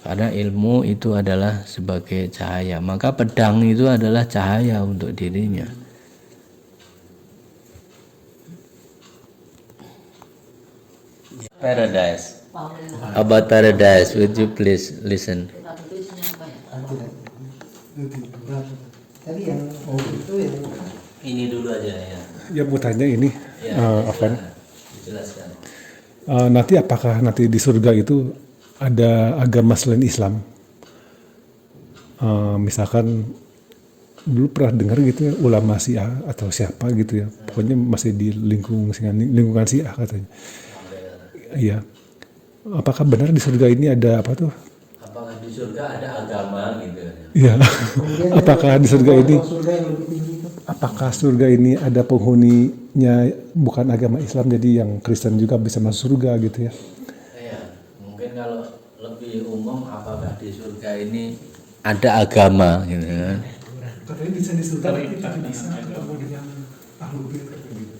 Karena ilmu itu adalah sebagai cahaya, maka pedang itu adalah cahaya untuk dirinya. Paradise. About paradise, would you please listen? Tadi yang itu yang Ini dulu aja ya. Ya mau tanya ini, Afan. Jelaskan. Nanti apakah nanti di surga itu ada agama selain Islam? Misalkan dulu pernah dengar gitu ya, ulama Syiah atau siapa gitu ya, pokoknya masih di lingkungan Syiah katanya. Iya. Apakah benar di surga ini ada apa tuh? Apakah di surga ada agama gitu? Iya. Apakah di surga ini, surga yang lebih tinggi itu. apakah surga ini ada penghuninya bukan agama Islam, jadi yang Kristen juga bisa masuk surga gitu ya? Ya, mungkin kalau lebih umum, apakah di surga ini ada agama gitu kan? Katanya bisa di surga tapi bisa ketemu dengan ahlul bait gitu.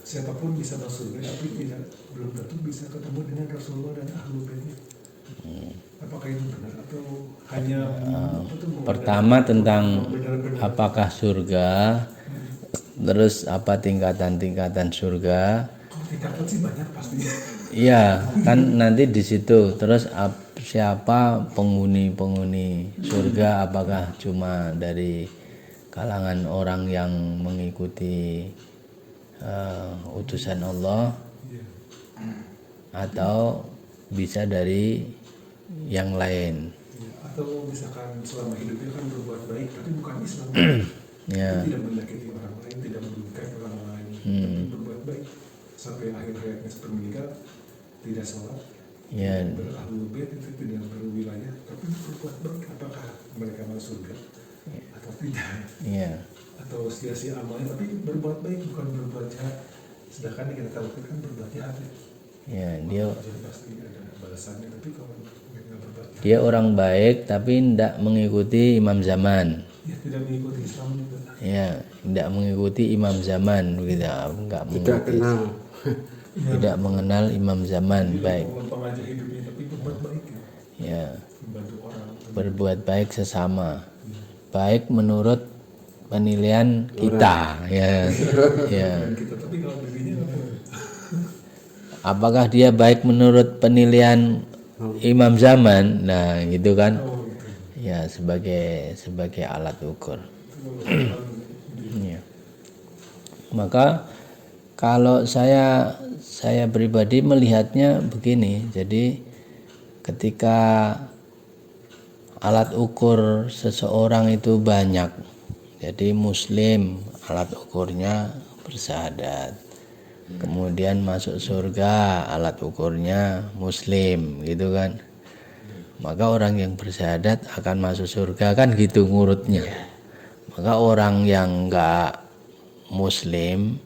Siapapun bisa masuk surga, tapi belum tentu bisa ketemu dengan Rasulullah dan ahlul baitnya. Apakah itu benar atau hanya Pertama tentang apakah surga, terus apa tingkatan-tingkatan surga. kalau tingkatan sih banyak pastinya. Iya, kan nanti di situ. Terus siapa penghuni surga? Apakah cuma dari kalangan orang yang mengikuti utusan Allah, atau bisa dari yang lain? Atau misalkan selama hidupnya kan berbuat baik tapi bukan Islam. Ya, Tidak menyakiti orang lain, tidak merugikan orang lain, tapi berbuat baik sampai akhir hayatnya sepermeninggal, tidak sholat, ya, berahlul bait, itu tidak berwilayah, tapi berbuat baik. Apakah mereka masuk surga atau tidak? ya, Atau sia-sia amalnya tapi berbuat baik, bukan berbuat jahat. Sedangkan yang kita tahu kan berbuat jahat ya. ya. Dia Jadi pasti ada balasannya, tapi kalau mereka berbuat jahat, dia orang baik tapi tidak mengikuti imam zaman. ya tidak mengikuti Islam juga. Ya, tidak mengikuti imam zaman begitu. Enggak mengikuti. Tidak mengenal imam zaman baik. Melompong aja hidupnya tapi berbuat baik ya. Ya, Membantu orang. berbuat baik sesama. Baik menurut penilaian kita, ya. Ya. Dan kita tapi kalau dirinya Apakah dia baik menurut penilaian imam zaman? Nah, gitu kan? Ya, sebagai alat ukur. Ya. Maka kalau saya pribadi melihatnya begini, jadi ketika alat ukur seseorang itu banyak, jadi muslim alat ukurnya bersyahadat, kemudian masuk surga alat ukurnya muslim, gitu kan, maka orang yang bersyahadat akan masuk surga, kan gitu ngurutnya. Maka orang yang enggak muslim,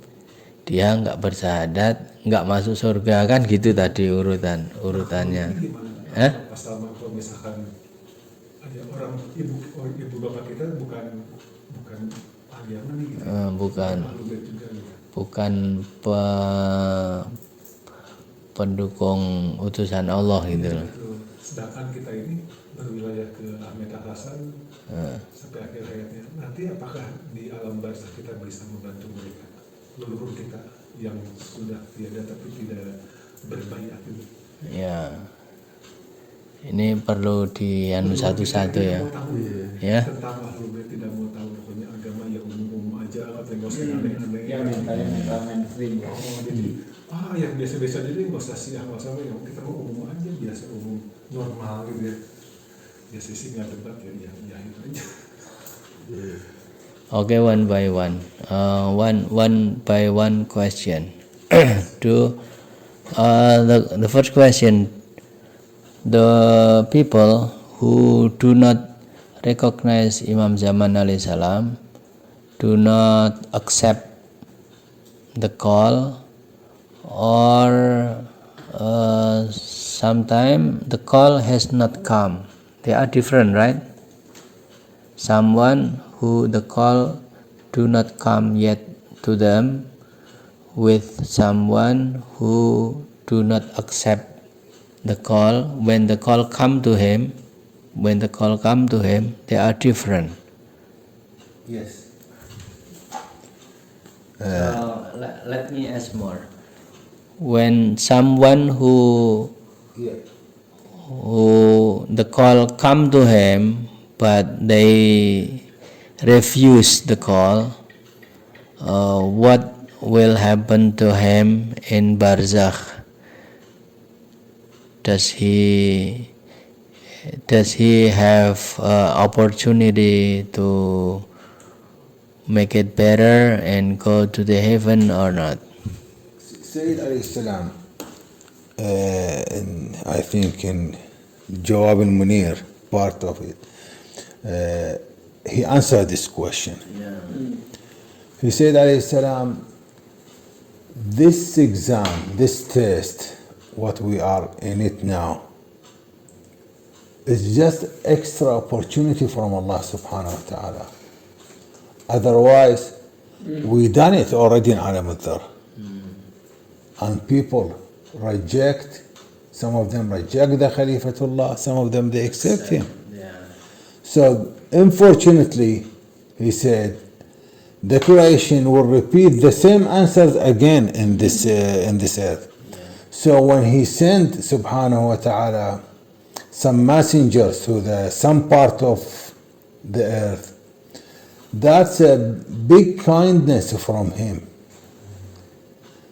dia enggak bersyahadat, enggak masuk surga, kan gitu tadi urutannya. pas sama kalau misalkan ada orang ibu bapak kita bukan aliran nih gitu. Bukan Ahlul bait juga gitu. bukan pendukung utusan Allah gitu loh. Gitu. Sedangkan kita ini berwilayah ke Ahmed Hasan sampai akhir hayatnya. Nanti apakah di alam barzakh kita bisa membantu mereka, leluhur kita yang sudah tiada tapi tidak berbaiat itu? Ya, ini perlu dianu satu-satu ya. Ya. Tentang ahlul bait tidak mau tahu, pokoknya agama yang umum aja atau yang nggak usah aneh-aneh. yang mintanya mainstream. Jadi yang biasa-biasa aja deh, nggak usah Syiah, nggak usah yang kita mau umum aja, biasa umum normal gitu ya. Biasa sih nggak debat ya itu aja. Okay, one by one. One by one question. The first question: the people who do not recognize Imam Zaman alaihi salam, do not accept the call, or sometimes the call has not come. They are different, right? Someone who the call do not come yet to them, with someone who do not accept the call. When the call come to him, they are different. Yes. Let me ask more. When someone who the call come to him, but they refuse the call, what will happen to him in barzakh? Does he have opportunity to make it better and go to the heaven or not? Sayyid alayhi salam, I think in Jawab al-Munir, part of it, he answered this question. He said alayhi salam, this exam, this test, what we are in it now, is just extra opportunity from Allah subhanahu wa ta'ala. Otherwise, we done it already in Alam al-Dhar. And people reject, some of them reject the Khalifatullah, some of them they accept him. So unfortunately, he said, the creation will repeat the same answers again in this earth. So when he sent subhanahu wa ta'ala some messengers to some part of the earth, that's a big kindness from him.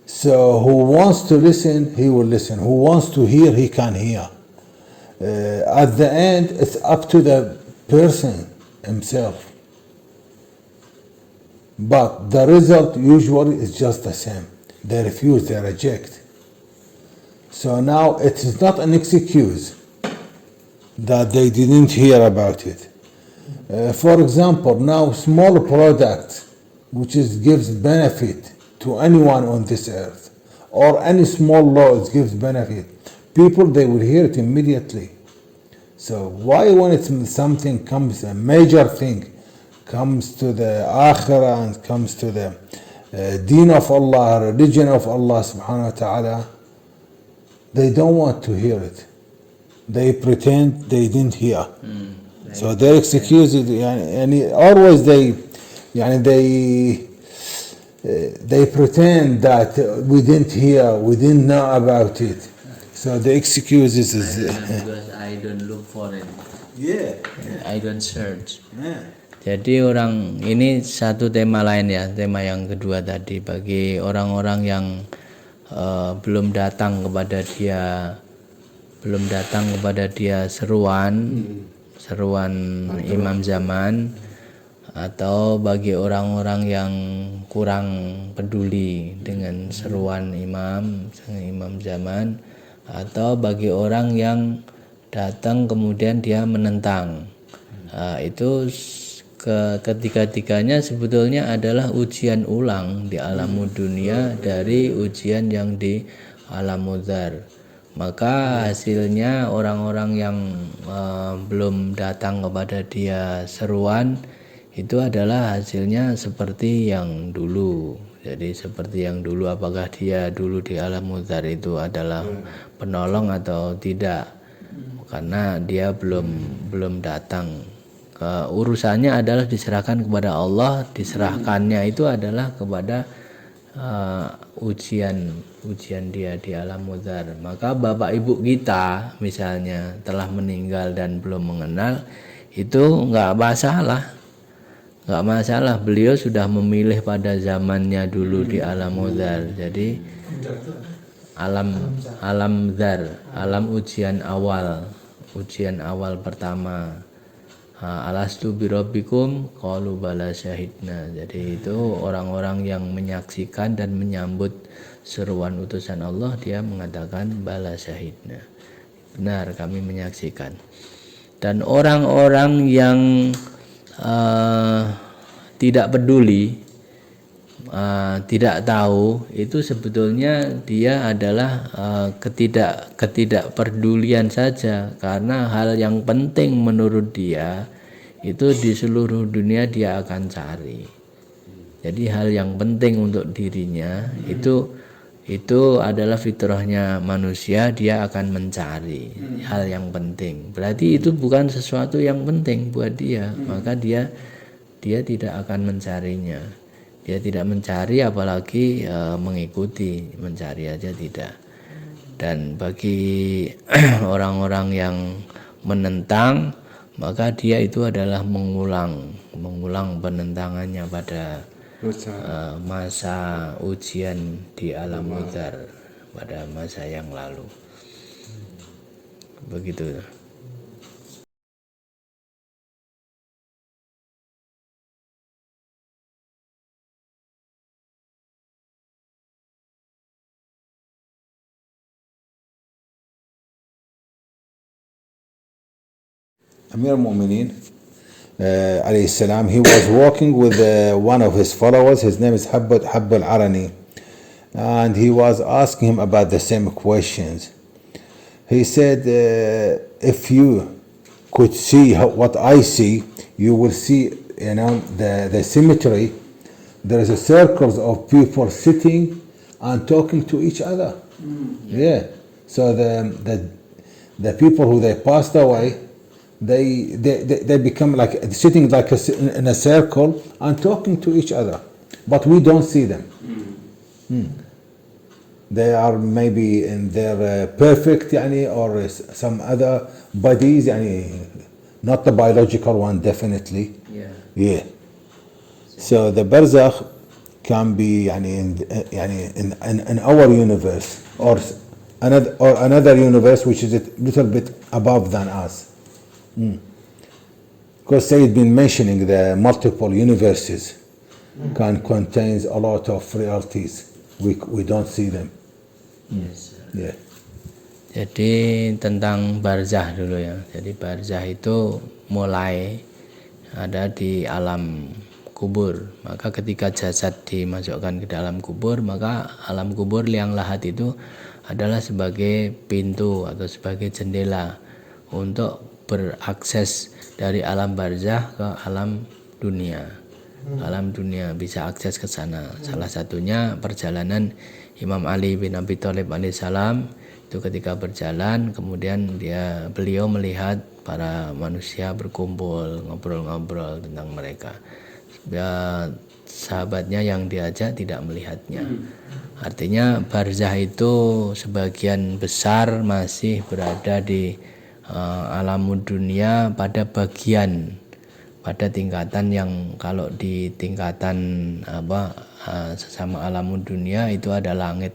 So who wants to listen, he will listen. Who wants to hear, he can hear. At the end, it's up to the person himself. But the result usually is just the same. They refuse, they reject. So now it is not an excuse that they didn't hear about it. For example, now small product which gives benefit to anyone on this earth, or any small law it gives benefit, people they will hear it immediately. So why when it's something comes, a major thing comes to the akhirah and comes to the deen of Allah, religion of Allah subhanahu wa ta'ala, they don't want to hear it. They pretend they didn't hear. So their excuse is, and always they pretend that we didn't hear, we didn't know about it. So the excuse is Because I don't look for it. yeah. I don't search. Yeah. Jadi orang ini satu tema lain ya, tema yang kedua tadi bagi orang-orang yang belum datang kepada dia seruan imam zaman, atau bagi orang-orang yang kurang peduli dengan seruan imam zaman, atau bagi orang yang datang kemudian dia menentang. Itu ketiga-tiganya sebetulnya adalah ujian ulang di alam dunia dari ujian yang di alam dzar. Maka hasilnya orang-orang yang belum datang kepada dia seruan itu adalah hasilnya seperti yang dulu. Jadi seperti yang dulu, apakah dia dulu di alam dzar itu adalah penolong atau tidak, karena dia belum datang. Urusannya adalah diserahkan kepada Allah, diserahkannya itu adalah kepada ujian dia di alam dzar. Maka bapak ibu kita misalnya telah meninggal dan belum mengenal, itu nggak masalah, beliau sudah memilih pada zamannya dulu di alam dzar. Jadi alam dzar, alam ujian awal pertama. Alastu birabbikum qalu bala syahidna. Jadi itu orang-orang yang menyaksikan dan menyambut seruan utusan Allah, dia mengatakan bala syahidna, benar kami menyaksikan. Dan orang-orang yang tidak peduli, tidak tahu, itu sebetulnya dia adalah ketidakpedulian saja, karena hal yang penting menurut dia itu di seluruh dunia dia akan cari. Jadi hal yang penting untuk dirinya itu adalah fitrahnya manusia, dia akan mencari hal yang penting. Berarti itu bukan sesuatu yang penting buat dia, maka dia tidak akan mencarinya. Dia tidak mencari, apalagi mengikuti, mencari aja tidak. Dan bagi orang-orang yang menentang, maka dia itu adalah mengulang penentangannya pada masa ujian di alam dzar, pada masa yang lalu. Begitu. Amir al-Mu'mineen, alayhi salam, he was walking with one of his followers. His name is Habb al-Arani. And he was asking him about the same questions. He said, if you could see what I see, you will see, the symmetry. There is a circles of people sitting and talking to each other. Yeah. So the people who they passed away, they become like sitting like in a circle and talking to each other, but we don't see them. They are maybe in their perfect, or some other bodies, not the biological one, definitely. Yeah. So the barzakh can be in our universe, or another universe which is a little bit above than us. Because Sayyid been mentioning the multiple universes can contains a lot of realities. We don't see them. Yeah. Jadi tentang barzah dulu ya. Jadi barzah itu mulai ada di alam kubur. Maka ketika jasad dimasukkan ke dalam kubur, maka alam kubur liang lahat itu adalah sebagai pintu atau sebagai jendela untuk berakses dari alam barzah ke alam dunia. Alam dunia bisa akses ke sana. Salah satunya perjalanan Imam Ali bin Abi Thalib alaihissalam itu ketika berjalan, kemudian beliau melihat para manusia berkumpul, ngobrol-ngobrol tentang mereka. Sahabatnya yang diajak tidak melihatnya. Artinya barzah itu sebagian besar masih berada di alam dunia pada tingkatan yang, kalau di tingkatan sesama alam dunia itu ada langit,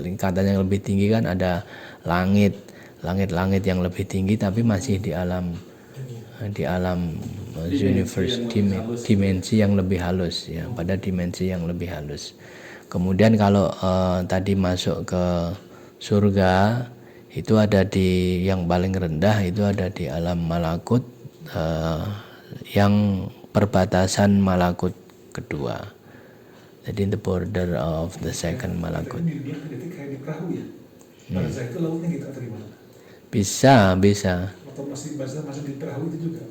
tingkatan yang lebih tinggi kan ada langit yang lebih tinggi, tapi masih di alam universe, dimensi yang lebih halus ya, pada dimensi yang lebih halus. Kemudian kalau tadi masuk ke surga itu ada di yang paling rendah, itu ada di alam malakut, yang perbatasan malakut kedua. Jadi the border of the second malakut. Dia kayak di perahu ya. Barzah itu lautnya gitu atau gimana? Bisa. Atau barzah masih di perahu itu juga?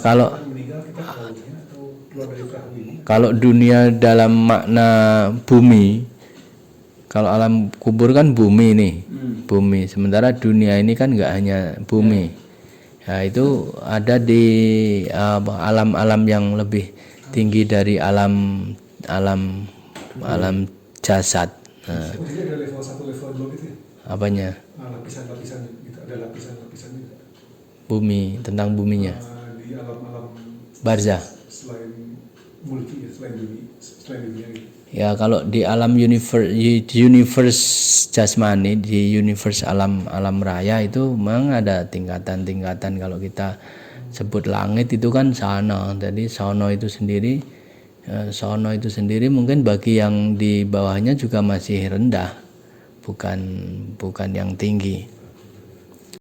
Kalau meninggal kita ke lautnya atau keluar dari perahu ini? Kalau dunia dalam makna bumi, kalau alam kubur kan bumi nih, bumi. Sementara dunia ini kan nggak hanya bumi. Ya, itu ada di alam-alam yang lebih tinggi dari alam jasad. Nah, Jadi ada level 1, level 2 gitu ya? apanya? Lapisan-lapisan gitu, ada lapisan-lapisan juga. Bumi, tentang buminya. Di alam-alam Barzah. selain mulki ya, selain dunia gitu. Ya, kalau di alam universe jasmani, di universe alam raya itu memang ada tingkatan-tingkatan. Kalau kita sebut langit itu kan sono. Jadi sono itu sendiri mungkin bagi yang di bawahnya juga masih rendah, bukan yang tinggi.